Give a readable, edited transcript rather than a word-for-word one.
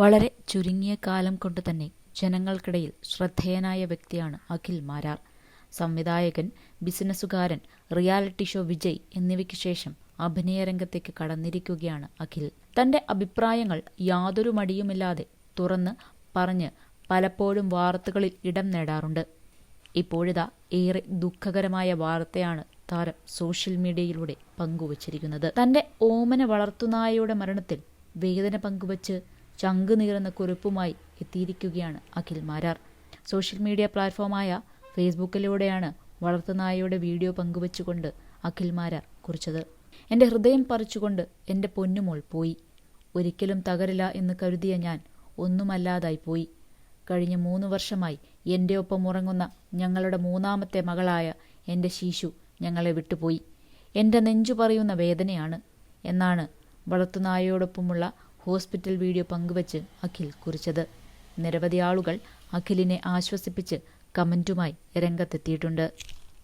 വളരെ ചുരുങ്ങിയ കാലം കൊണ്ട് തന്നെ ജനങ്ങൾക്കിടയിൽ ശ്രദ്ധേയനായ വ്യക്തിയാണ് അഖിൽ മാരാർ. സംവിധായകൻ, ബിസിനസ്സുകാരൻ, റിയാലിറ്റി ഷോ വിജയ് എന്നിവയ്ക്ക് ശേഷം അഭിനയ രംഗത്തേക്ക് കടന്നിരിക്കുകയാണ് അഖിൽ. തന്റെ അഭിപ്രായങ്ങൾ യാതൊരു മടിയുമില്ലാതെ തുറന്ന് പറഞ്ഞ് പലപ്പോഴും വാർത്തകളിൽ ഇടം നേടാറുണ്ട്. ഇപ്പോഴിതാ ഏറെ ദുഃഖകരമായ വാർത്തയാണ് താരം സോഷ്യൽ മീഡിയയിലൂടെ പങ്കുവച്ചിരിക്കുന്നത്. തന്റെ ഓമന വളർത്തുനായയുടെ മരണത്തിൽ വേദന പങ്കുവച്ച് ചങ്ക് നീറുന്ന കുറിപ്പുമായി എത്തിയിരിക്കുകയാണ് അഖിൽ മാരാർ. സോഷ്യൽ മീഡിയ പ്ലാറ്റ്ഫോമായ ഫേസ്ബുക്കിലൂടെയാണ് വളർത്തുനായയുടെ വീഡിയോ പങ്കുവച്ചുകൊണ്ട് അഖിൽ മാരാർ കുറിച്ചത്. എൻ്റെ ഹൃദയം പറിച്ചുകൊണ്ട് എൻ്റെ പൊന്നുമോൾ പോയി. ഒരിക്കലും തകരില്ല എന്ന് കരുതിയ ഞാൻ ഒന്നുമല്ലാതായി പോയി. കഴിഞ്ഞ 3 വർഷമായി എൻ്റെ ഒപ്പം ഉറങ്ങുന്ന ഞങ്ങളുടെ 3ാമത്തെ മകളായ എൻ്റെ ശീശു ഞങ്ങളെ വിട്ടുപോയി. എൻ്റെ നെഞ്ചു പറയുന്ന വേദനയാണ് എന്നാണ് വളർത്തുനായയോടൊപ്പമുള്ള ഹോസ്പിറ്റൽ വീഡിയോ പങ്കുവച്ച് അഖിൽ കുറിച്ചത്. നിരവധി ആളുകൾ അഖിലിനെ ആശ്വസിപ്പിച്ച് കമന്റുമായി രംഗത്തെത്തിയിട്ടുണ്ട്.